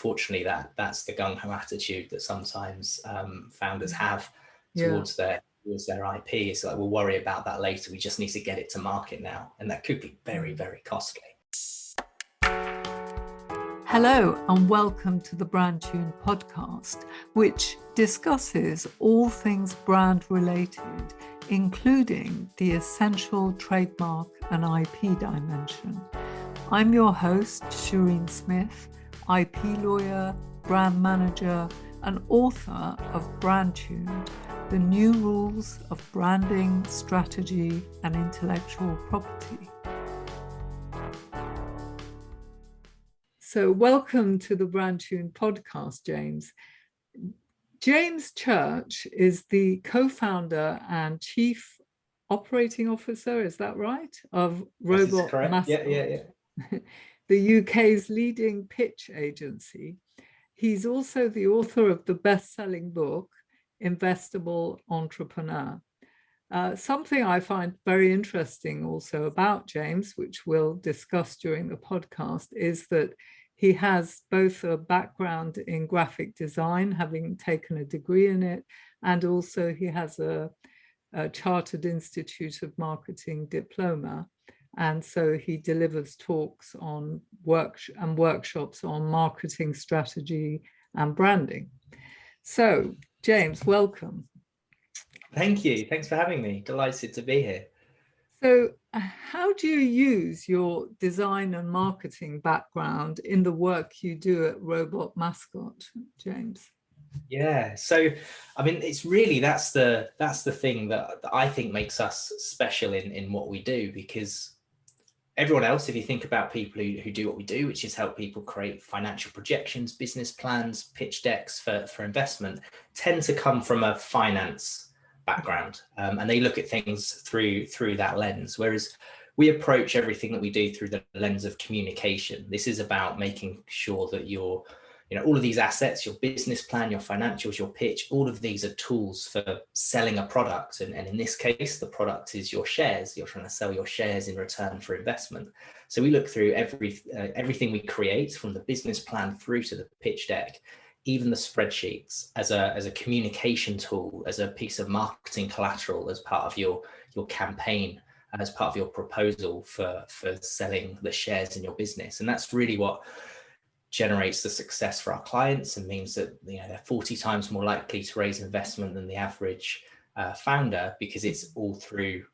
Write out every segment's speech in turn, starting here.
unfortunately, that's the gung-ho attitude that sometimes founders have Yeah. towards their IP. It's like, we'll worry about that later. We just need to get it to market now. And that could be very, very costly. Hello and welcome to the Brandtuned podcast, which discusses all things brand related, including the essential trademark and IP dimension. I'm your host, Shireen Smith, IP lawyer, brand manager, and author of Brandtuned, the new rules of branding, strategy, and intellectual property. So welcome to the Brandtuned podcast, James. James Church is the co-founder and chief operating officer, is that right, of Robot Mascot, yeah. the UK's leading pitch agency. He's also the author of the best-selling book, Investable Entrepreneur. Something I find very interesting also about James, which we'll discuss during the podcast, is that he has both a background in graphic design, having taken a degree in it, and also he has a Chartered Institute of Marketing diploma. And so he delivers talks on workshops on marketing strategy and branding. So, James, welcome. Thank you. Thanks for having me. Delighted to be here. So how do you use your design and marketing background in the work you do at Robot Mascot, James? Yeah, so I mean, it's really that's the thing that I think makes us special in what we do, because everyone else, if you think about people who do what we do, which is help people create financial projections, business plans, pitch decks for investment, tend to come from a finance background, and they look at things through that lens, whereas we approach everything that we do through the lens of communication. This is about making sure that all of these assets, your business plan, your financials, your pitch, all of these are tools for selling a product. And in this case, the product is your shares. You're trying to sell your shares in return for investment. So we look through everything we create, from the business plan through to the pitch deck, even the spreadsheets, as a communication tool, as a piece of marketing collateral, as part of your campaign, as part of your proposal for selling the shares in your business. And that's really what generates the success for our clients, and means that they're 40 times more likely to raise investment than the average founder, because it's all through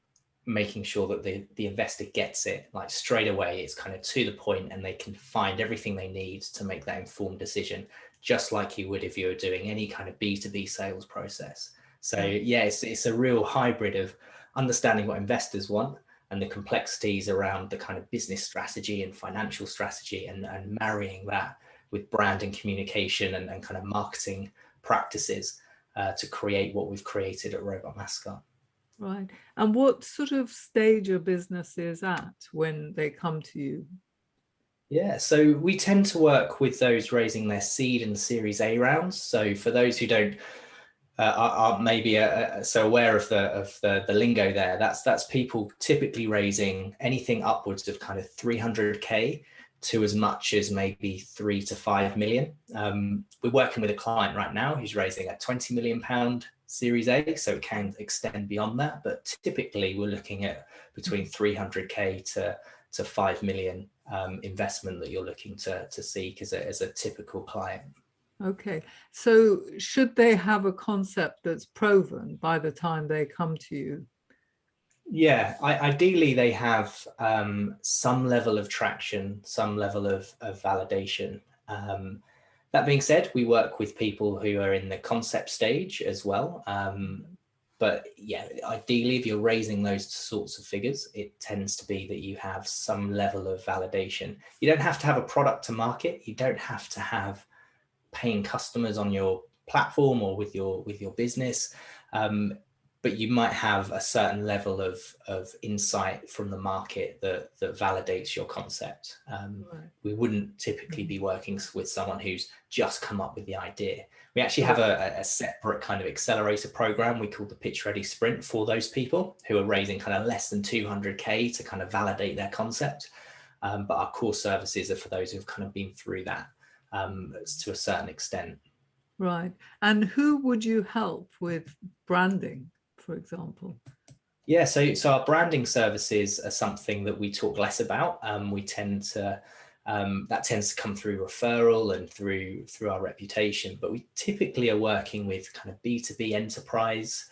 making sure that the investor gets it like straight away. It's kind of to the point, and they can find everything they need to make that informed decision, just like you would if you were doing any kind of B2B sales process. So yeah, it's a real hybrid of understanding what investors want and the complexities around the kind of business strategy and financial strategy, and marrying that with brand and communication and kind of marketing practices to create what we've created at Robot Mascot. Right. And what sort of stage are businesses at when they come to you? Yeah, so we tend to work with those raising their seed and Series A rounds. So for those who aren't maybe so aware of the lingo there, that's people typically raising anything upwards of kind of 300k to as much as maybe 3 to 5 million. We're working with a client right now who's raising a 20 million pound Series A, so it can extend beyond that, but typically we're looking at between 300k to 5 million investment that you're looking to seek as a typical client. Okay, so should they have a concept that's proven by the time they come to you? Yeah, ideally they have some level of traction, some level of validation. That being said, we work with people who are in the concept stage as well. But yeah, ideally, if you're raising those sorts of figures, it tends to be that you have some level of validation. You don't have to have a product to market. You don't have to have paying customers on your platform or with your business, but you might have a certain level of insight from the market that validates your concept. Right. We wouldn't typically be working with someone who's just come up with the idea. We actually have a separate kind of accelerator program we call the Pitch Ready Sprint for those people who are raising kind of less than 200k to kind of validate their concept. But our core services are for those who've kind of been through that. to a certain extent. Right. And who would you help with branding, for example? Yeah, so our branding services are something that we talk less about. We tend to that tends to come through referral and through our reputation, but we typically are working with kind of B2B enterprise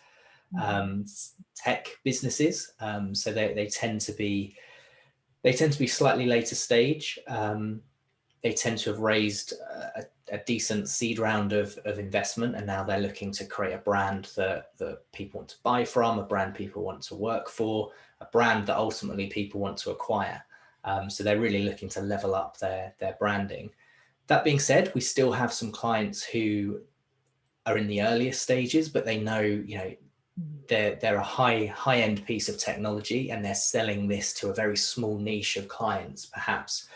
tech businesses. So they tend to be slightly later stage. They tend to have raised a decent seed round of investment, and now they're looking to create a brand that people want to buy from, a brand people want to work for, a brand that ultimately people want to acquire. So they're really looking to level up their branding. That being said, we still have some clients who are in the earliest stages, but they know, they're a high end piece of technology, and they're selling this to a very small niche of clients, perhaps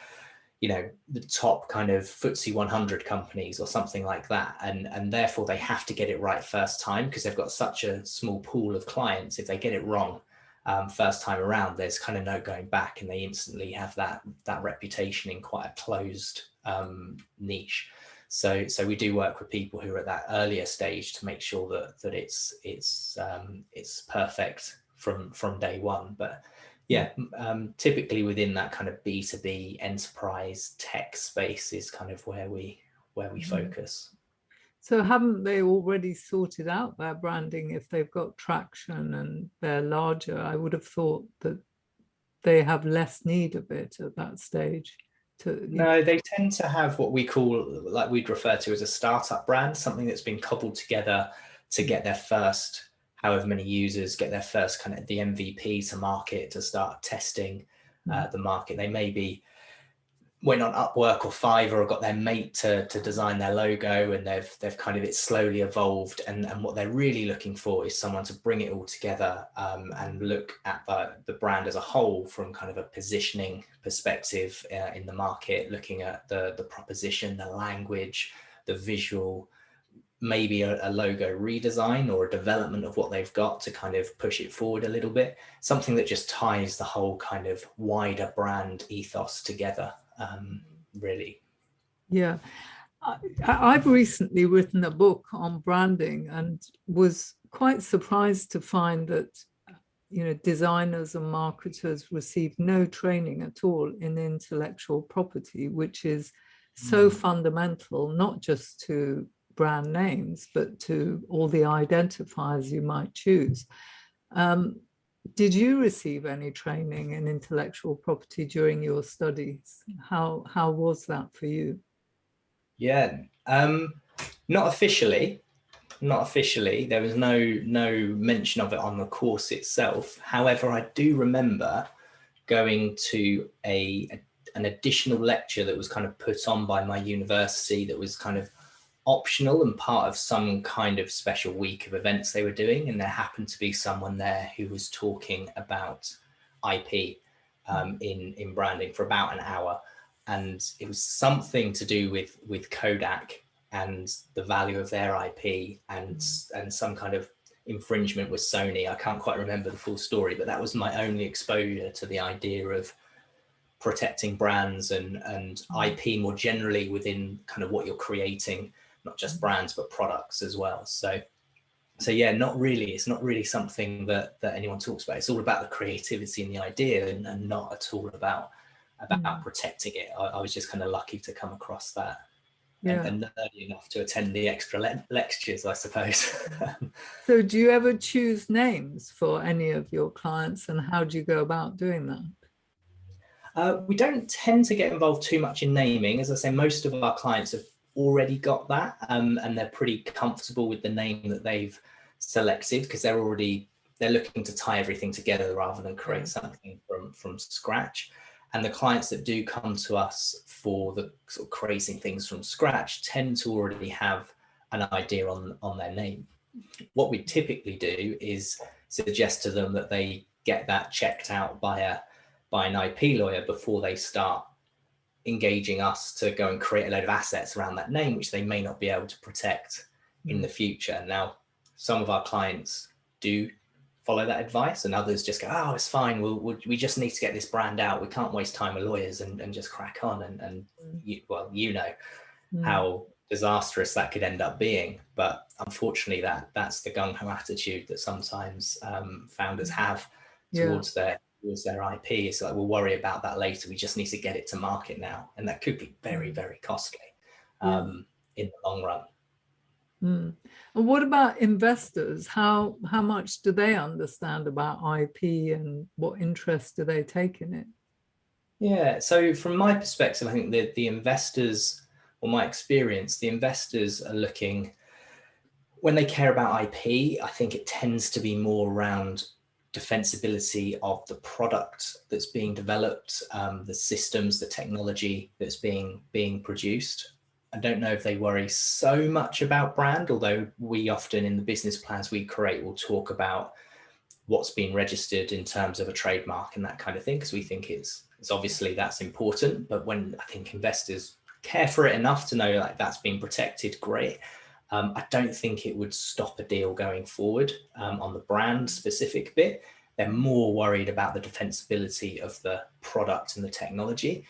the top kind of FTSE 100 companies or something like that, and therefore they have to get it right first time, because they've got such a small pool of clients. If they get it wrong first time around, there's kind of no going back, and they instantly have that reputation in quite a closed niche. So we do work with people who are at that earlier stage to make sure that it's perfect from day one. But yeah, typically within that kind of B2B enterprise tech space is kind of where we focus. So haven't they already sorted out their branding if they've got traction and they're larger? I would have thought that they have less need of it at that stage. No, they tend to have what we call, like we'd refer to as a startup brand, something that's been cobbled together to get their first however many users, get their first kind of the MVP to market, to start testing the market. They maybe went on Upwork or Fiverr or got their mate to design their logo, and they've kind of, it's slowly evolved, and what they're really looking for is someone to bring it all together and look at the brand as a whole from kind of a positioning perspective in the market, looking at the proposition, the language, the visual, maybe a logo redesign or a development of what they've got to kind of push it forward a little bit, something that just ties the whole kind of wider brand ethos together, really. Yeah. I've recently written a book on branding and was quite surprised to find that designers and marketers receive no training at all in intellectual property, which is so fundamental, not just to brand names, but to all the identifiers you might choose. Did you receive any training in intellectual property during your studies? How was that for you? Yeah, not officially. There was no mention of it on the course itself. However, I do remember going to an additional lecture that was kind of put on by my university, that was kind of optional and part of some kind of special week of events they were doing, and there happened to be someone there who was talking about IP in branding for about an hour, and it was something to do with Kodak and the value of their IP and some kind of infringement with Sony. I can't quite remember the full story, but that was my only exposure to the idea of protecting brands and IP more generally within kind of what you're creating, not just brands, but products as well. So yeah, not really. It's not really something that anyone talks about. It's all about the creativity and the idea, and not at all about protecting it. I was just kind of lucky to come across that. Yeah. And early enough to attend the extra lectures, I suppose. So do you ever choose names for any of your clients, and how do you go about doing that? We don't tend to get involved too much in naming. As I say, most of our clients have already got that, and they're pretty comfortable with the name that they've selected, because they're looking to tie everything together rather than create something from scratch. And the clients that do come to us for the sort of creating things from scratch tend to already have an idea on their name. What we typically do is suggest to them that they get that checked out by an IP lawyer before they start engaging us to go and create a load of assets around that name, which they may not be able to protect in the future. Now, some of our clients do follow that advice, and others just go, oh, it's fine, we just need to get this brand out, we can't waste time with lawyers, and just crack on, and how disastrous that could end up being. But unfortunately, that's the gung-ho attitude that sometimes founders have towards their IP. It's like, we'll worry about that later. We just need to get it to market now. And that could be very, very costly in the long run. And what about investors? How much do they understand about IP and what interest do they take in it? Yeah, so from my perspective, I think the investors, or my experience, the investors are looking, when they care about IP, I think it tends to be more around defensibility of the product that's being developed, the systems, the technology that's being produced. I don't know if they worry so much about brand, although we often in the business plans we create will talk about what's been registered in terms of a trademark and that kind of thing, because we think it's obviously that's important. But when I think investors care for it enough to know like that's been protected, great. I don't think it would stop a deal going forward on the brand specific bit. They're more worried about the defensibility of the product and the technology,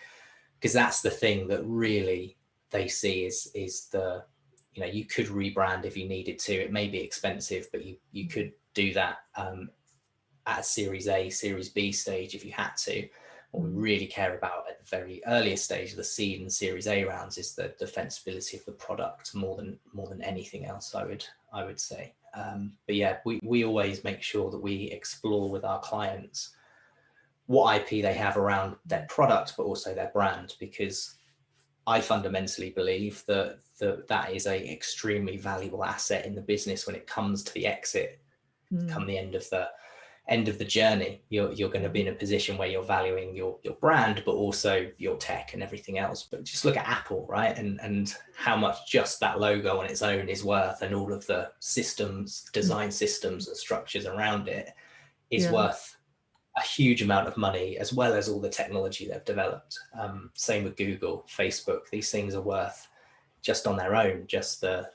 because that's the thing that really they see is the, you know, you could rebrand if you needed to. It may be expensive, but you could do that at a Series A, Series B stage if you had to. What we really care about at the very earliest stage of the seed and Series A rounds is the defensibility of the product more than anything else, I would say. But yeah, we always make sure that we explore with our clients what IP they have around their product, but also their brand, because I fundamentally believe that that is a extremely valuable asset in the business when it comes to the exit. Come the end of the journey, you're going to be in a position where you're valuing your brand, but also your tech and everything else. But just look at Apple, right? And how much just that logo on its own is worth, and all of the systems, design systems and structures around it is worth a huge amount of money, as well as all the technology they've developed. Same with Google, Facebook. These things are worth, just on their own, just the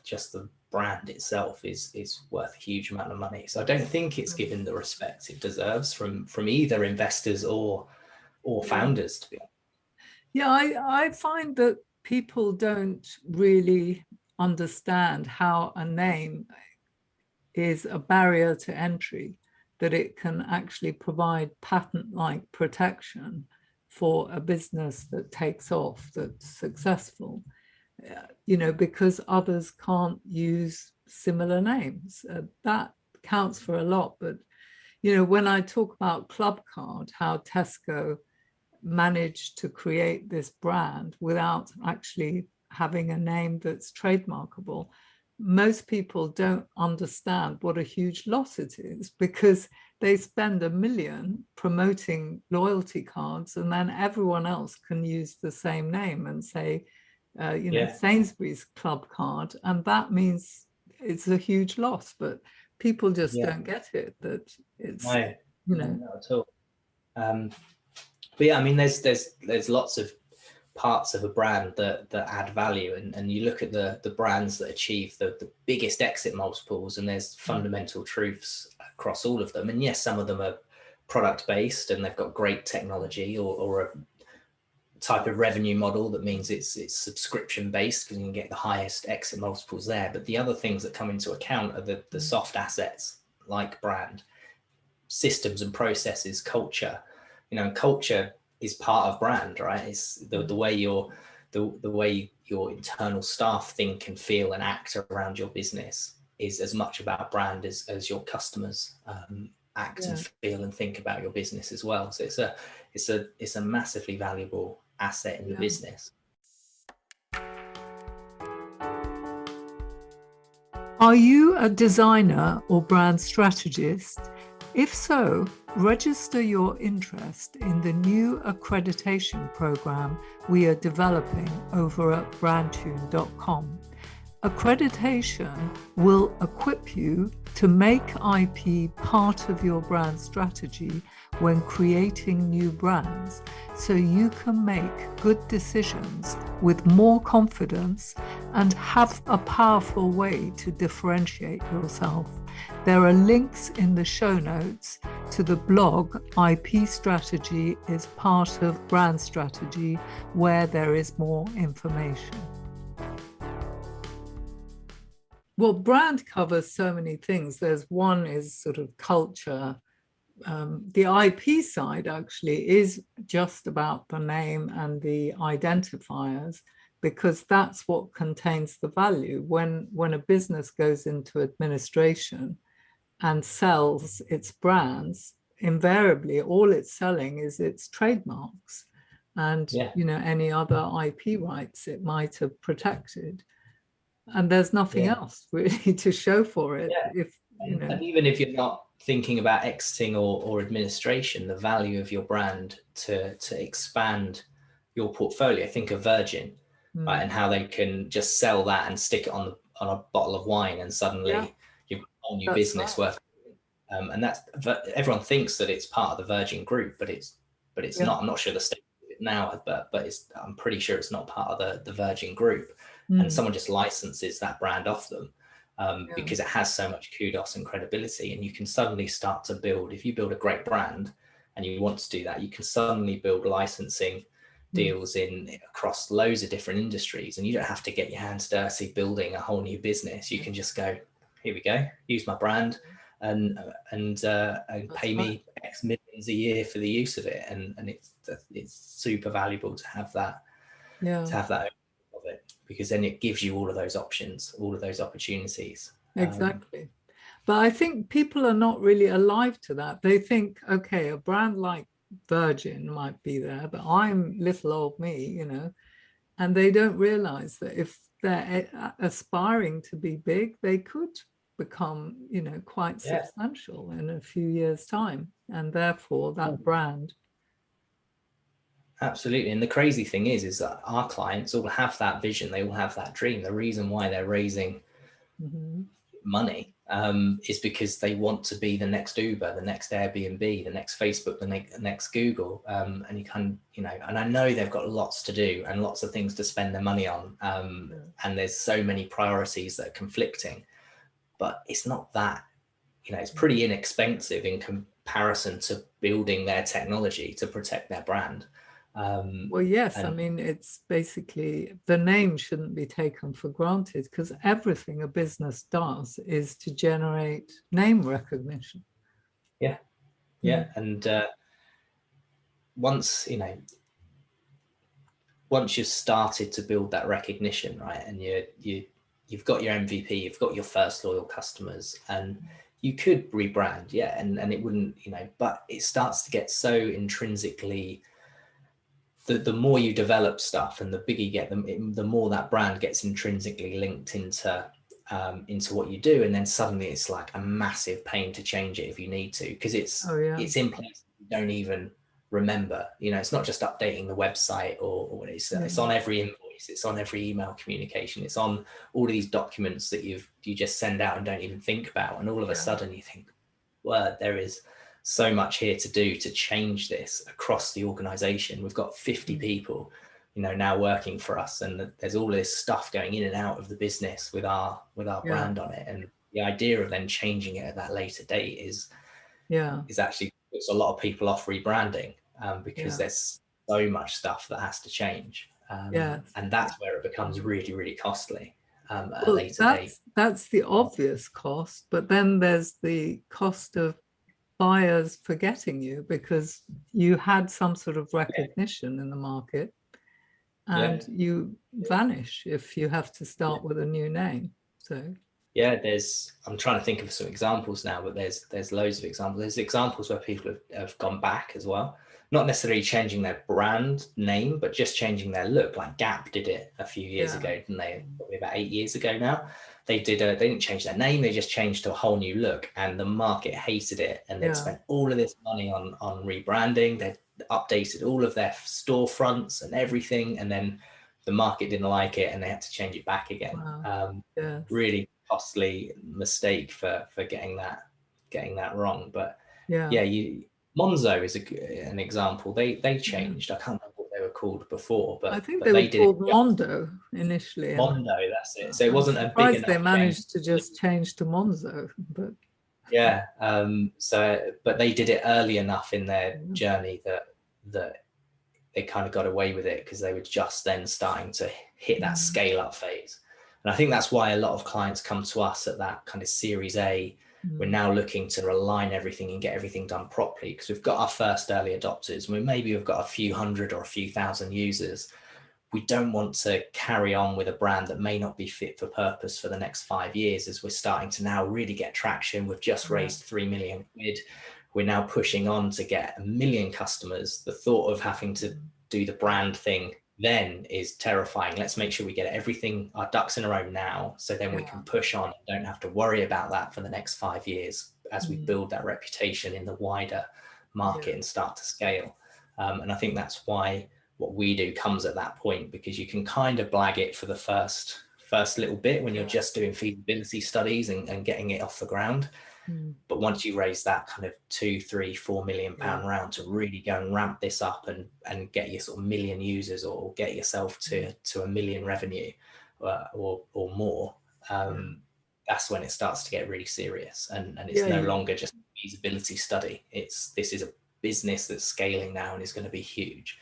brand itself is worth a huge amount of money. So I don't think it's given the respect it deserves from either investors or founders, to be honest. Yeah, I find that people don't really understand how a name is a barrier to entry, that it can actually provide patent-like protection for a business that takes off, that's successful. You know, because others can't use similar names. That counts for a lot. But, you know, when I talk about Clubcard, how Tesco managed to create this brand without actually having a name that's trademarkable, most people don't understand what a huge loss it is, because they spend $1 million promoting loyalty cards, and then everyone else can use the same name and say, you know, Sainsbury's Club Card, and that means it's a huge loss. But people just don't get it, that it's no, you know, not at all. But yeah, I mean, there's lots of parts of a brand that add value, and you look at the brands that achieve the biggest exit multiples, and there's fundamental truths across all of them. And yes, some of them are product based and they've got great technology, or a type of revenue model that means it's subscription based, because you can get the highest exit multiples there. But the other things that come into account are the soft assets, like brand, systems and processes, culture. You know, culture is part of brand, right? It's the way the way your internal staff think and feel and act around your business is as much about brand as your customers act and feel and think about your business as well. So it's a massively valuable asset in the business. Are you a designer or brand strategist? If so, register your interest in the new accreditation program we are developing over at brandtuned.com. Accreditation will equip you to make IP part of your brand strategy when creating new brands, so you can make good decisions with more confidence and have a powerful way to differentiate yourself. There are links in the show notes to the blog IP Strategy is Part of Brand Strategy, where there is more information. Well, brand covers so many things. There's one is sort of culture. The IP side actually is just about the name and the identifiers, because that's what contains the value. When a business goes into administration and sells its brands, invariably all it's selling is its trademarks and Yeah. any other IP rights it might have protected. And there's nothing Yeah. else really to show for it. Yeah. If And even if you're not thinking about exiting or administration, the value of your brand to expand your portfolio. Think of Virgin, right, and how they can just sell that and stick it on a bottle of wine, and suddenly you've got a whole new business right. worth. And that's, everyone thinks that it's part of the Virgin Group, but it's not. I'm not sure the state of it now, but I'm pretty sure it's not part of the Virgin Group. And someone just licenses that brand off them. Because it has so much kudos and credibility, and you can suddenly start to build, if you build a great brand and you want to do that, you can suddenly build licensing deals in across loads of different industries, and you don't have to get your hands dirty building a whole new business. You can just go, here we go, use my brand and pay me X millions a year for the use of it, and it's super valuable to have that of it, because then it gives you all of those options, all of those opportunities. Exactly. But I think people are not really alive to that. They think, okay, a brand like Virgin might be there, but I'm little old me, and they don't realize that if they're aspiring to be big, they could become, quite substantial in a few years' time. And therefore that brand. Absolutely. And the crazy thing is that our clients all have that vision. They all have that dream. The reason why they're raising money is because they want to be the next Uber, the next Airbnb, the next Facebook, the next Google. And you can, and I know they've got lots to do and lots of things to spend their money on. And there's so many priorities that are conflicting, but it's not that, it's pretty inexpensive in comparison to building their technology to protect their brand. Well, yes, I mean, it's basically, the name shouldn't be taken for granted, because everything a business does is to generate name recognition. Yeah. And once you've started to build that recognition, right, and you've got your MVP, you've got your first loyal customers, and you could rebrand, and it wouldn't, but it starts to get so intrinsically, the more you develop stuff and the bigger you get, the more that brand gets intrinsically linked into what you do. And then suddenly it's like a massive pain to change it if you need to, because it's in place you don't even remember. It's not just updating the website or it's on every invoice, it's on every email communication, it's on all of these documents that you just send out and don't even think about. And all of a sudden you think, well, there is so much here to do to change this across the organization. We've got 50 people, now working for us, and there's all this stuff going in and out of the business with our brand on it. And the idea of then changing it at that later date is actually puts a lot of people off rebranding, because there's so much stuff that has to change. And that's where it becomes really, really costly at a later date. That's the obvious cost, but then there's the cost of buyers forgetting you because you had some sort of recognition in the market, and you vanish if you have to start with a new name. So I'm trying to think of some examples now, but there's loads of examples. There's examples where people have gone back as well, not necessarily changing their brand name, but just changing their look. Like Gap did it a few years ago, didn't they? Probably about 8 years ago now. They didn't change their name, they just changed to a whole new look, and the market hated it, and they'd spent all of this money on rebranding. They updated all of their storefronts and everything, and then the market didn't like it and they had to change it back again. Really costly mistake for getting that wrong. But Monzo is an example. They changed. I can't remember what they were called before, but I think they were called Mondo initially. Mondo, that's it. So it wasn't a big enough they managed change to just change to Monzo, but but they did it early enough in their journey that they kind of got away with it, because they were just then starting to hit that scale up phase. And I think that's why a lot of clients come to us at that kind of Series A. We're now looking to align everything and get everything done properly, because we've got our first early adopters. Maybe we've got a few hundred or a few thousand users. We don't want to carry on with a brand that may not be fit for purpose for the next 5 years, as we're starting to now really get traction. We've just raised 3 million quid. We're now pushing on to get 1 million customers. The thought of having to do the brand thing then is terrifying. Let's make sure we get everything, our ducks in a row now, so then we can push on and don't have to worry about that for the next 5 years as we build that reputation in the wider market and start to scale. And I think that's why what we do comes at that point, because you can kind of blag it for the first little bit when you're just doing feasibility studies and getting it off the ground. But once you raise that kind of 2, 3, 4 million pound round to really go and ramp this up and get your sort of million users, or get yourself to 1 million revenue or more, that's when it starts to get really serious. And it's no longer just a feasibility study. This is a business that's scaling now and is going to be huge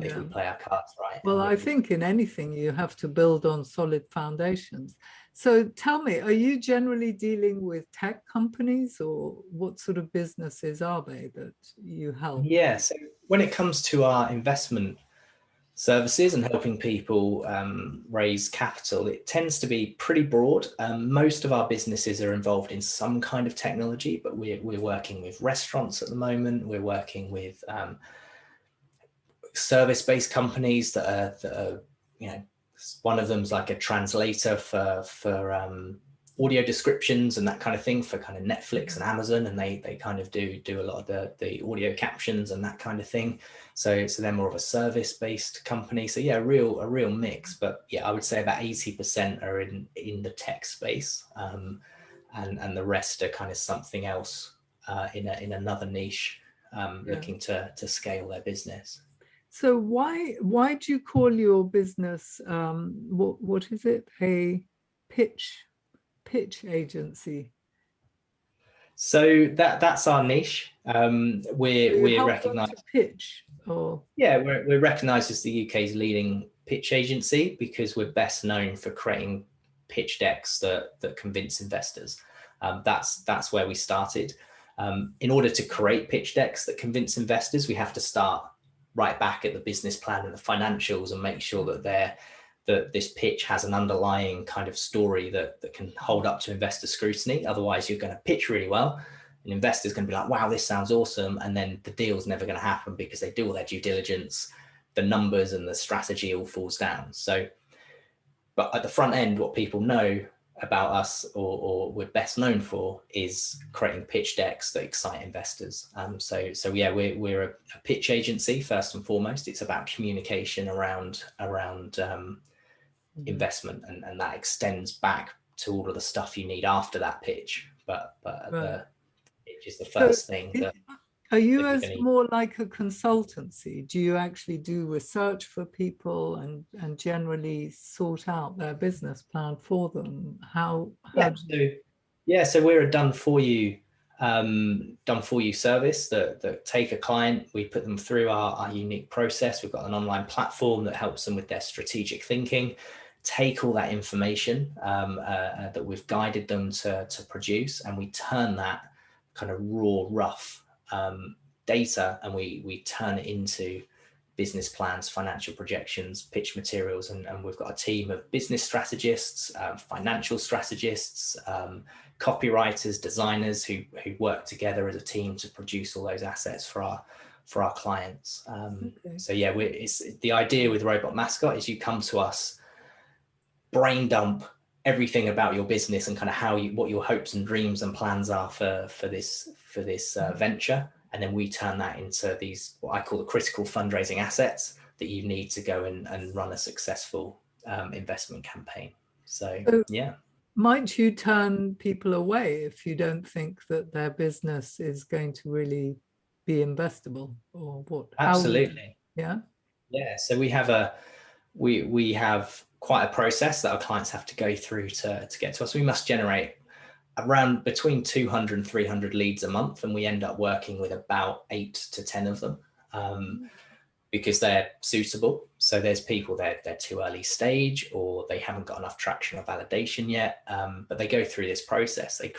if we play our cards right. Well, I think in anything you have to build on solid foundations. So tell me, are you generally dealing with tech companies, or what sort of businesses are they that you help? Yeah, so when it comes to our investment services and helping people raise capital, it tends to be pretty broad. Most of our businesses are involved in some kind of technology, but we're working with restaurants at the moment. We're working with service-based companies that are, one of them's like a translator for audio descriptions and that kind of thing for kind of Netflix and Amazon, and they kind of do a lot of the audio captions and that kind of thing. So they're more of a service-based company. So yeah, a real mix. But yeah, I would say about 80% are in the tech space, and the rest are kind of something else in another niche, looking to scale their business. So why do you call your business what is it, a pitch agency? So that's our niche. We're recognized to pitch, or we're recognized as the UK's leading pitch agency because we're best known for creating pitch decks that convince investors. That's where we started. In order to create pitch decks that convince investors, we have to start right back at the business plan and the financials and make sure that this pitch has an underlying kind of story that can hold up to investor scrutiny. Otherwise, you're going to pitch really well, and investors going to be like, wow, this sounds awesome. And then the deal's never going to happen because they do all their due diligence, the numbers and the strategy all falls down. So, but at the front end, what people know about us, or we're best known for, is creating pitch decks that excite investors. So yeah, we're a pitch agency first and foremost. It's about communication around investment, and that extends back to all of the stuff you need after that pitch. But the pitch is the first thing. Are you as more like a consultancy? Do you actually do research for people and generally sort out their business plan for them? So we're a done for you service that take a client, we put them through our unique process. We've got an online platform that helps them with their strategic thinking, take all that information that we've guided them to produce, and we turn that kind of raw, rough data, and we turn it into business plans, financial projections, pitch materials, and we've got a team of business strategists, financial strategists, copywriters, designers who work together as a team to produce all those assets for our clients. So yeah, it's the idea with Robot Mascot is you come to us, brain dump everything about your business and kind of what your hopes and dreams and plans are for this venture, and then we turn that into these, what I call the critical fundraising assets that you need to go and run a successful investment campaign. So yeah. Might you turn people away if you don't think that their business is going to really be investable, or what? Absolutely. Yeah. So we have quite a process that our clients have to go through to get to us. We must generate around between 200 and 300 leads a month, and we end up working with about 8 to 10 of them because they're suitable. So there's people they're too early stage, or they haven't got enough traction or validation yet. But they go through this process. They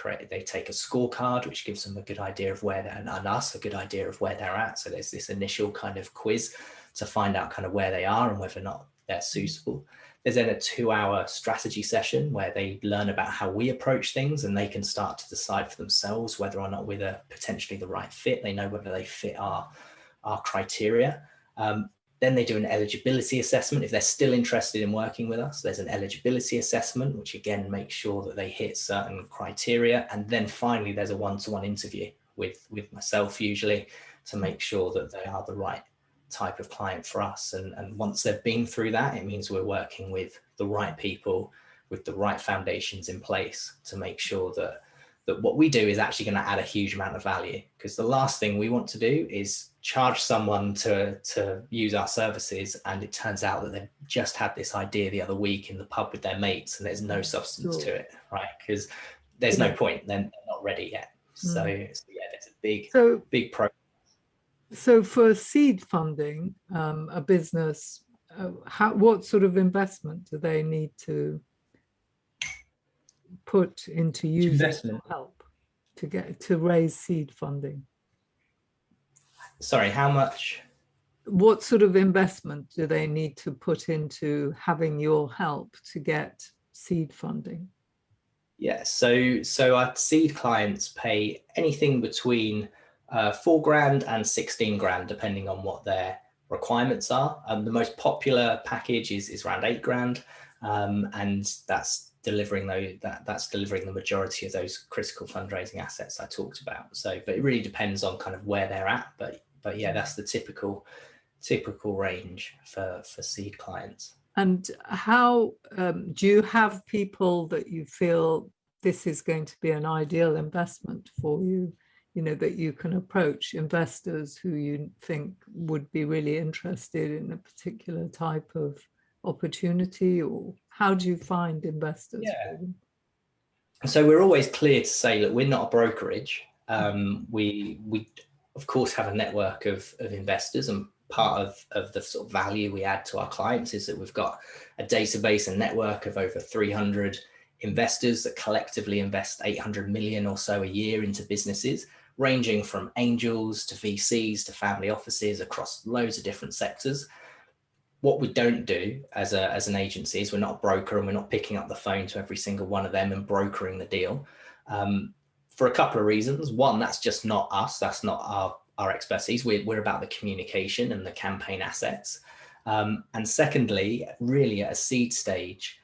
take a scorecard, which gives them a good idea of where they're, and us a good idea of where they're at. So there's this initial kind of quiz to find out kind of where they are and whether or not they're suitable. There's then a 2-hour strategy session where they learn about how we approach things, and they can start to decide for themselves whether or not we're potentially the right fit. They know whether they fit our criteria. Then they do an eligibility assessment. If they're still interested in working with us, there's an eligibility assessment, which again makes sure that they hit certain criteria. And then finally, there's a one-to-one interview with myself usually, to make sure that they are the right type of client for us. And once they've been through that, it means we're working with the right people with the right foundations in place to make sure that what we do is actually going to add a huge amount of value. Because the last thing we want to do is charge someone to use our services, and it turns out that they've just had this idea the other week in the pub with their mates and there's no substance to it, right? Because there's no point, then they're not ready yet. So yeah, there's a big program. So for seed funding, a business, what sort of investment do they need to put into using help to raise seed funding? Sorry, how much? What sort of investment do they need to put into having your help to get seed funding? Yeah, so our seed clients pay anything between 4 grand and 16 grand, depending on what their requirements are. The most popular package is around 8 grand, and that's delivering the majority of those critical fundraising assets I talked about. So, but it really depends on kind of where they're at. But yeah, that's the typical range for seed clients. And how do you have people that you feel this is going to be an ideal investment for you? You know, that you can approach investors who you think would be really interested in a particular type of opportunity, or how do you find investors? Yeah. So we're always clear to say that we're not a brokerage. We of course have a network of investors, and part of the sort of value we add to our clients is that we've got a database and network of over 300 investors that collectively invest 800 million or so a year into businesses, ranging from angels to VCs to family offices across loads of different sectors. What we don't do as an agency is we're not a broker, and we're not picking up the phone to every single one of them and brokering the deal, for a couple of reasons. One, that's just not us. That's not our expertise. We're about the communication and the campaign assets. And secondly, really at a seed stage,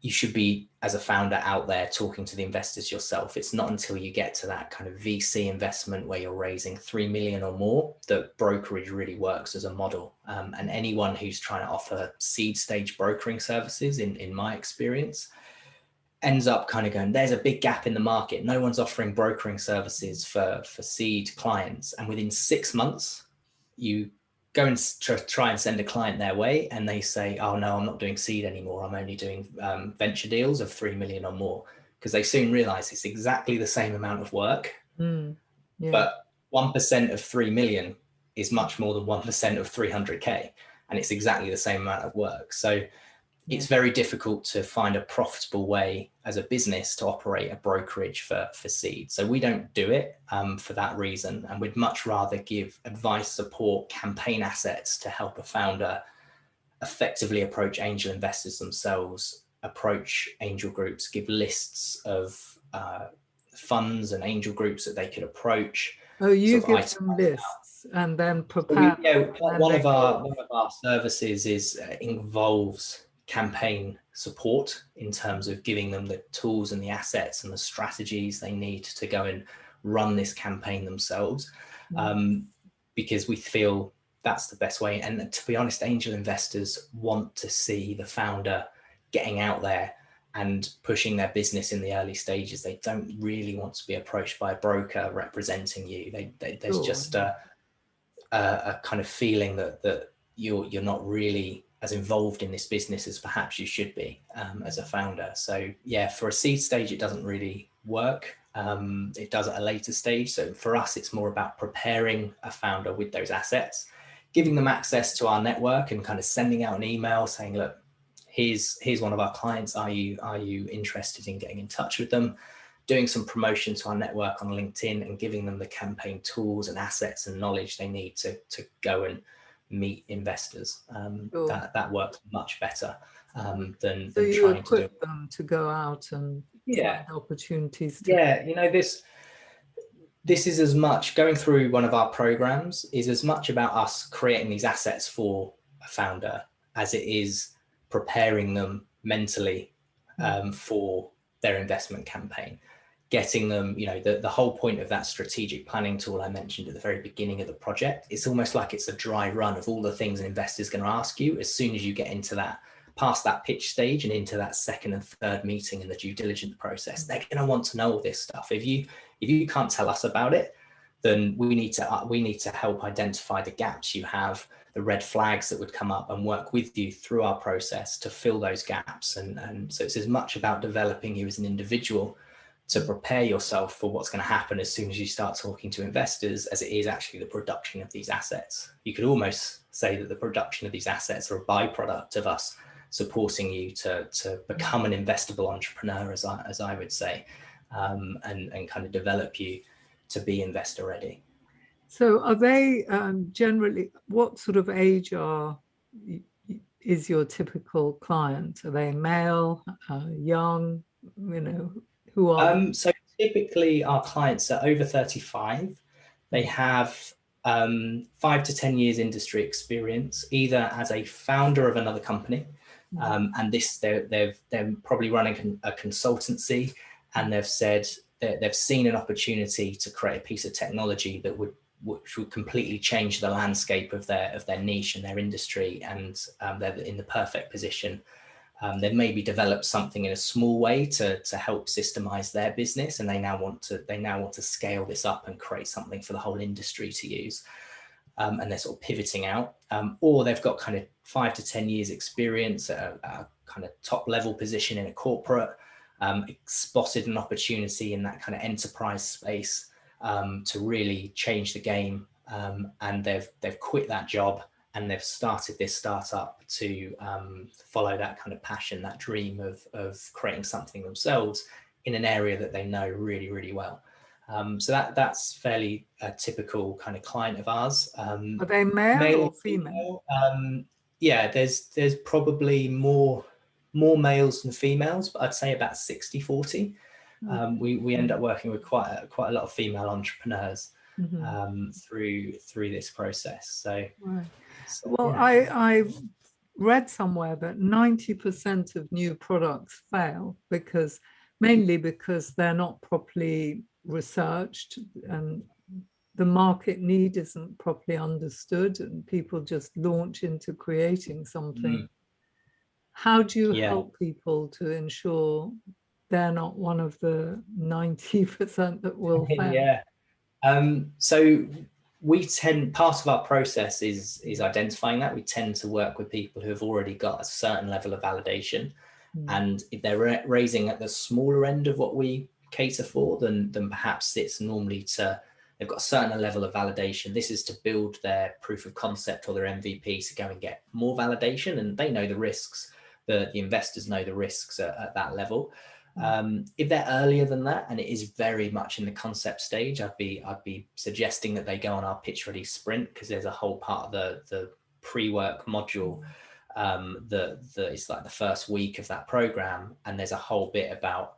you should be, as a founder, out there talking to the investors yourself. It's not until you get to that kind of VC investment where you're raising 3 million or more that brokerage really works as a model. And anyone who's trying to offer seed stage brokering services, in my experience, ends up kind of going, there's a big gap in the market. No one's offering brokering services for seed clients. And within 6 months, you go and try and send a client their way, and they say, oh no, I'm not doing seed anymore. I'm only doing venture deals of 3 million or more, because they soon realize it's exactly the same amount of work, but 1% of 3 million is much more than 1% of 300K, and it's exactly the same amount of work. So it's very difficult to find a profitable way as a business to operate a brokerage for seed. So we don't do it for that reason. And we'd much rather give advice, support, campaign assets to help a founder effectively approach angel investors themselves, approach angel groups, give lists of funds and angel groups that they could approach. Oh, you give them lists and then prepare. One of our services involves campaign support, in terms of giving them the tools and the assets and the strategies they need to go and run this campaign themselves, because we feel that's the best way. And to be honest, angel investors want to see the founder getting out there and pushing their business in the early stages. They don't really want to be approached by a broker representing you. There's just a kind of feeling that you're not really as involved in this business as perhaps you should be as a founder. So yeah, for a seed stage, it doesn't really work. It does at a later stage. So for us, it's more about preparing a founder with those assets, giving them access to our network and kind of sending out an email saying, look, here's one of our clients. Are you interested in getting in touch with them? Doing some promotion to our network on LinkedIn and giving them the campaign tools and assets and knowledge they need to go and meet investors. Sure. That works much better than So you trying to do. equip them to go out and find opportunities. This is as much, going through one of our programs is as much about us creating these assets for a founder as it is preparing them mentally for their investment campaign, getting them, the whole point of that strategic planning tool I mentioned at the very beginning of the project. It's almost like it's a dry run of all the things an investor is going to ask you as soon as you get into that, past that pitch stage and into that second and third meeting in the due diligence process. They're going to want to know all this stuff. If you can't tell us about it, then we need to help identify the gaps you have, the red flags that would come up, and work with you through our process to fill those gaps. And so it's as much about developing you as an individual to prepare yourself for what's going to happen as soon as you start talking to investors as it is actually the production of these assets. You could almost say that the production of these assets are a byproduct of us supporting you to become an investable entrepreneur, as I would say, and kind of develop you to be investor ready. So are they generally, what sort of age is your typical client? Are they male, young, who are so typically our clients are over 35. They have 5 to 10 years industry experience, either as a founder of another company, and they're probably running a consultancy, and they've said that they've seen an opportunity to create a piece of technology which would completely change the landscape of their niche and their industry, and they're in the perfect position. They've maybe developed something in a small way to help systemize their business, and they now want to scale this up and create something for the whole industry to use. And they're sort of pivoting out, or they've got kind of 5 to 10 years experience at a kind of top level position in a corporate, spotted an opportunity in that kind of enterprise space to really change the game, and they've quit that job and they've started this startup to follow that kind of passion, that dream of creating something themselves in an area that they know really, really well. So that's fairly a typical kind of client of ours. Are they male or female? Yeah, there's probably more males than females, but I'd say about 60-40. We end up working with quite a lot of female entrepreneurs through this process. So, right. Well, yeah. I read somewhere that 90% of new products fail mainly because they're not properly researched and the market need isn't properly understood, and people just launch into creating something. How do you help people to ensure they're not one of the 90% that will fail? Yeah. So part of our process is identifying that. We tend to work with people who have already got a certain level of validation. And if they're raising at the smaller end of what we cater for, then perhaps it's normally they've got a certain level of validation. This is to build their proof of concept or their MVP to go and get more validation. And they know the risks, the investors know the risks at that level. If they're earlier than that, and it is very much in the concept stage, I'd be suggesting that they go on our pitch ready sprint, because there's a whole part of the pre-work module that is like the first week of that program, and there's a whole bit about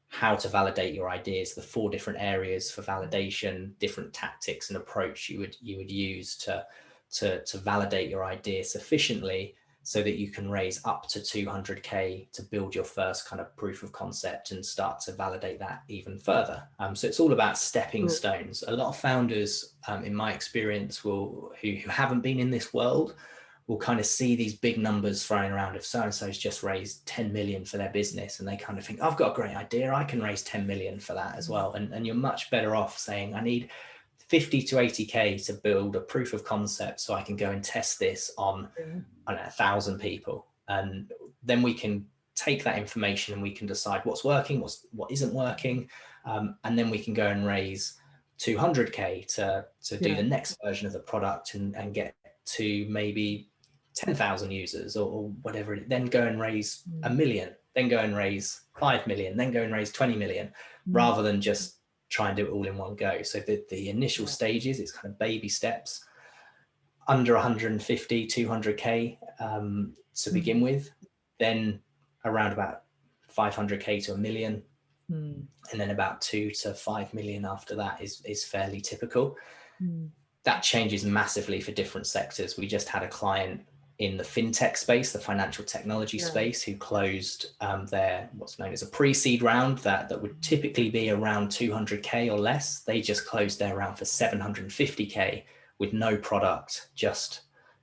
how to validate your ideas, the 4 different areas for validation, different tactics and approach you would use to validate your idea sufficiently so that you can raise up to 200K to build your first kind of proof of concept and start to validate that even further. So it's all about stepping stones. A lot of founders, in my experience, who haven't been in this world, will kind of see these big numbers thrown around of so-and-so's just raised 10 million for their business. And they kind of think, I've got a great idea, I can raise 10 million for that as well. And you're much better off saying, I need 50 to 80K to build a proof of concept so I can go and test this on 1,000 people. And then we can take that information and we can decide what's working, what isn't working. And then we can go and raise 200K to do the next version of the product and get to maybe 10,000 users or whatever, then go and raise 1 million, then go and raise 5 million, then go and raise 20 million, rather than just try and do it all in one go. So the initial stages, it's kind of baby steps, under 150, 200K to begin with, then around about 500K to 1 million. And then about 2 to 5 million after that is fairly typical. That changes massively for different sectors. We just had a client in the fintech space, the financial technology space, who closed their what's known as a pre-seed round that would typically be around 200K or less. They just closed their round for 750K with no product, just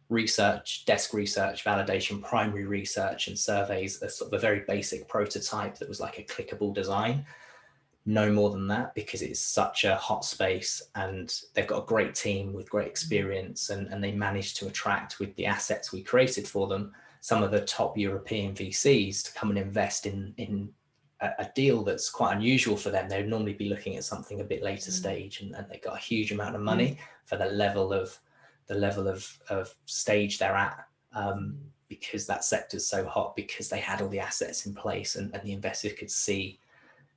research, desk research, validation, primary research, and surveys, a sort of a very basic prototype that was like a clickable design. No more than that, because it's such a hot space, and they've got a great team with great experience, and they managed to attract, with the assets we created for them, some of the top European VCs to come and invest in a deal that's quite unusual for them. They'd normally be looking at something a bit later stage, and they got a huge amount of money for the level of stage they're at, because that sector's so hot, because they had all the assets in place, and the investors could see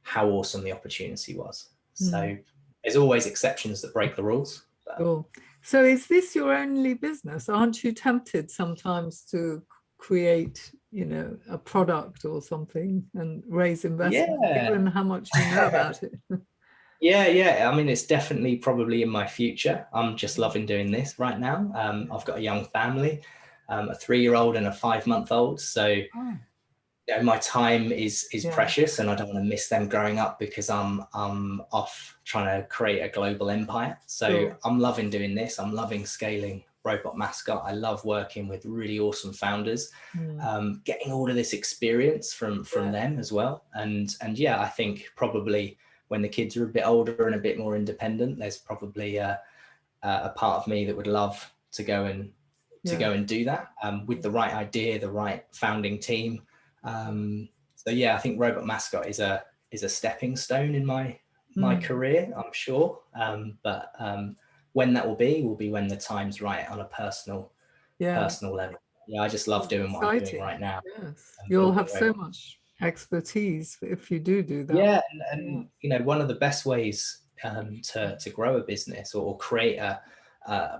how awesome the opportunity was. So there's always exceptions that break the rules. Cool. So is this your only business? Aren't you tempted sometimes to create, a product or something and raise investment, given how much you know about it? Yeah. I mean, it's definitely probably in my future. I'm just loving doing this right now. I've got a young family, a 3-year-old and a 5-month-old. So my time is precious, and I don't want to miss them growing up because I'm off trying to create a global empire. So I'm loving doing this. I'm loving scaling Robot Mascot. I love working with really awesome founders, getting all of this experience from them as well. And yeah, I think probably when the kids are a bit older and a bit more independent, there's probably a part of me that would love to go and do that with the right idea, the right founding team. So yeah, I think Robot Mascot is a stepping stone in my career, I'm sure. But when that will be when the time's right on a personal level. Yeah, I just love doing what I'm doing right now. Yes, you'll have so much expertise if you do that. Yeah, and one of the best ways to grow a business or create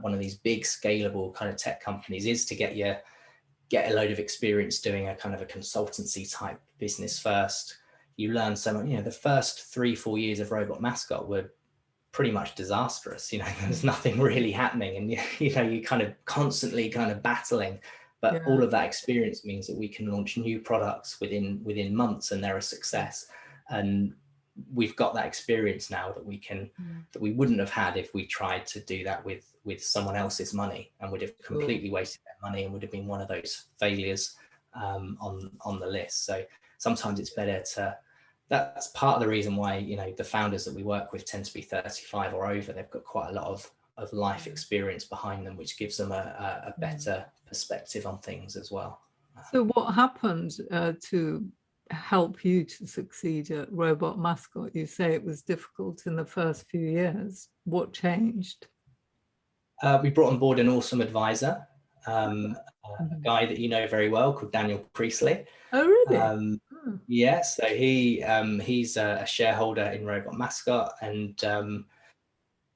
one of these big scalable kind of tech companies is to get a load of experience doing a kind of a consultancy type business first. You learn so much. The first 3-4 years of Robot Mascot were pretty much disastrous. There's nothing really happening, and you're kind of constantly kind of battling. But all of that experience means that we can launch new products within months, and they're a success. And we've got that experience now that we wouldn't have had if we tried to do that with someone else's money, and would have completely wasted their money and would have been one of those failures on the list. So sometimes it's better that's part of the reason why the founders that we work with tend to be 35 or over. They've got quite a lot of life experience behind them, which gives them a better perspective on things as well. So what happened to help you to succeed at Robot Mascot? You say it was difficult in the first few years. What changed? We brought on board an awesome advisor, a guy that you know very well called Daniel Priestley. Oh, really? Yeah, so he's a shareholder in Robot Mascot, and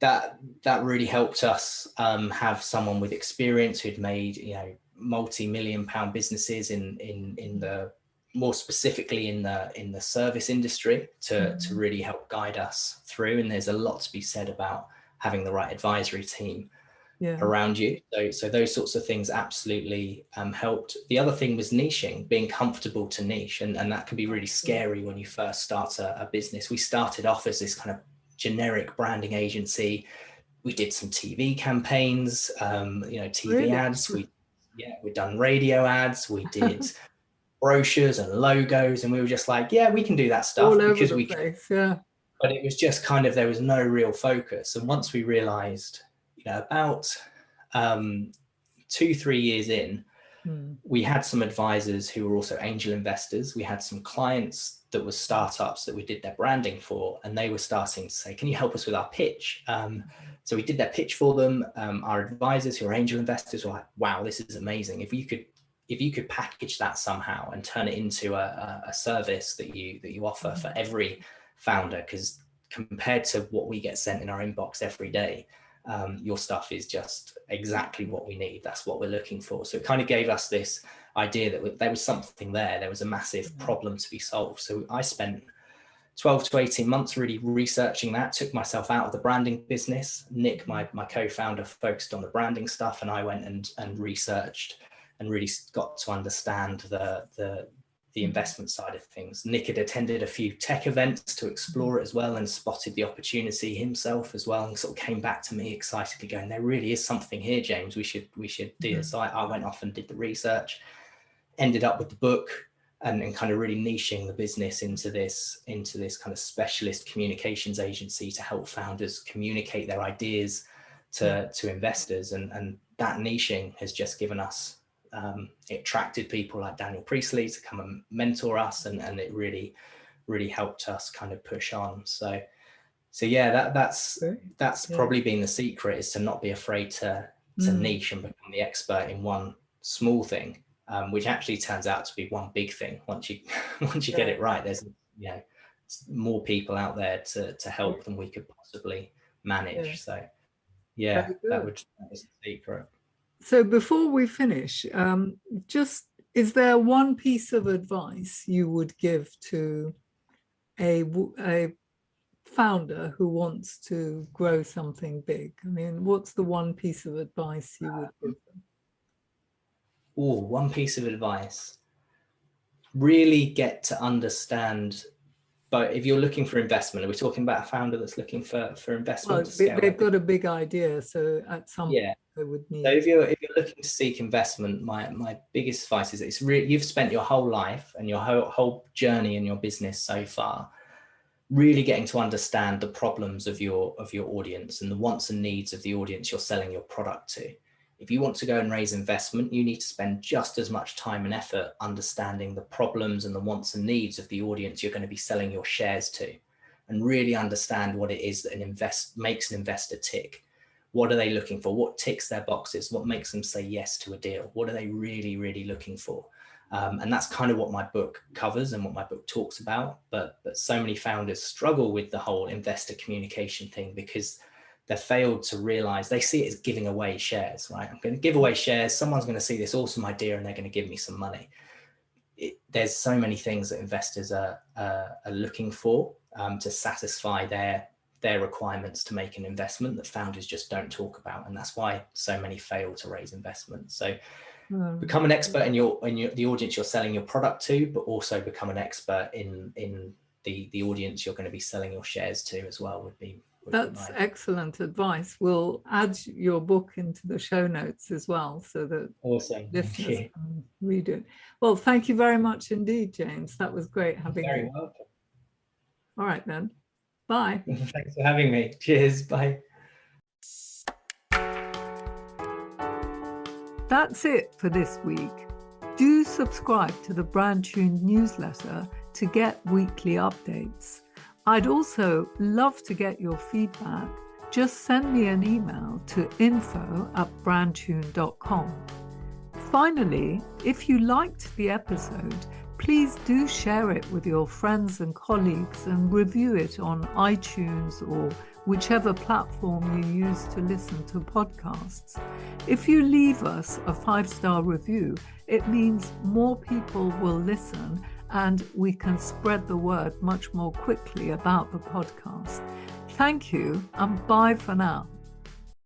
that really helped us have someone with experience who'd made multi-million-pound businesses in the, more specifically in the service industry, to really help guide us through. And there's a lot to be said about having the right advisory team around you. So those sorts of things absolutely helped. The other thing was niching, being comfortable to niche, and that can be really scary when you first start a business. We started off as this kind of generic branding agency. We did some TV campaigns, TV ads. We'd done radio ads. We did brochures and logos, and we were just like, we can do that stuff because we can. But it was just kind of, there was no real focus. And once we realized, about 2-3 years in, we had some advisors who were also angel investors. We had some clients that was startups that we did their branding for, and they were starting to say, can you help us with our pitch? So we did their pitch for them. Our advisors, who are angel investors, were like, wow, this is amazing. If you could package that somehow and turn it into a service that you offer for every founder, because compared to what we get sent in our inbox every day, your stuff is just exactly what we need. That's what we're looking for. So it kind of gave us this idea that there was something there was a massive problem to be solved. So I spent 12 to 18 months really researching that, took myself out of the branding business. Nick, my co-founder, focused on the branding stuff, and I went and researched and really got to understand the investment side of things. Nick had attended a few tech events to explore it as well, and spotted the opportunity himself as well, and sort of came back to me excitedly going, there really is something here, James, we should do this. So I went off and did the research, ended up with the book, and kind of really niching the business into this kind of specialist communications agency to help founders communicate their ideas to investors. And that niching has just given us, it attracted people like Daniel Priestley to come and mentor us, and it really helped us kind of push on. So yeah, that's probably been the secret, is to not be afraid to niche and become the expert in one small thing, which actually turns out to be one big thing. Once you get it right, there's more people out there to help than we could possibly manage. So yeah, that was the secret. So before we finish, just, is there one piece of advice you would give to a founder who wants to grow something big? I mean, what's the one piece of advice you would give them? One piece of advice: really get to understand. But if you're looking for investment, are we talking about a founder that's looking for investment? Well, they've got a big idea, so at some point they would need. So if you're looking to seek investment, my biggest advice is that it's really, you've spent your whole life and your whole journey in your business so far really getting to understand the problems of your audience and the wants and needs of the audience you're selling your product to. If you want to go and raise investment, you need to spend just as much time and effort understanding the problems and the wants and needs of the audience you're going to be selling your shares to, and really understand what it is that makes an investor tick. What are they looking for? What ticks their boxes? What makes them say yes to a deal? What are they really, really looking for? And that's kind of what my book covers and what my book talks about. But so many founders struggle with the whole investor communication thing because they've failed to realize, they see it as giving away shares, right? I'm going to give away shares. Someone's going to see this awesome idea and they're going to give me some money. There's so many things that investors are looking for to satisfy their requirements to make an investment that founders just don't talk about. And that's why so many fail to raise investment. So become an expert in the audience you're selling your product to, but also become an expert in the audience you're going to be selling your shares to as well. That's excellent advice. We'll add your book into the show notes as well, so that listeners can read it. Well, thank you very much indeed, James. That was great having you. Very welcome. All right then. Bye. Thanks for having me. Cheers. Bye. That's it for this week. Do subscribe to the brandtuned newsletter to get weekly updates. I'd also love to get your feedback. Just send me an email to info@brandtuned.com. Finally, if you liked the episode, please do share it with your friends and colleagues and review it on iTunes or whichever platform you use to listen to podcasts. If you leave us a 5-star review, it means more people will listen and we can spread the word much more quickly about the podcast. Thank you, and bye for now.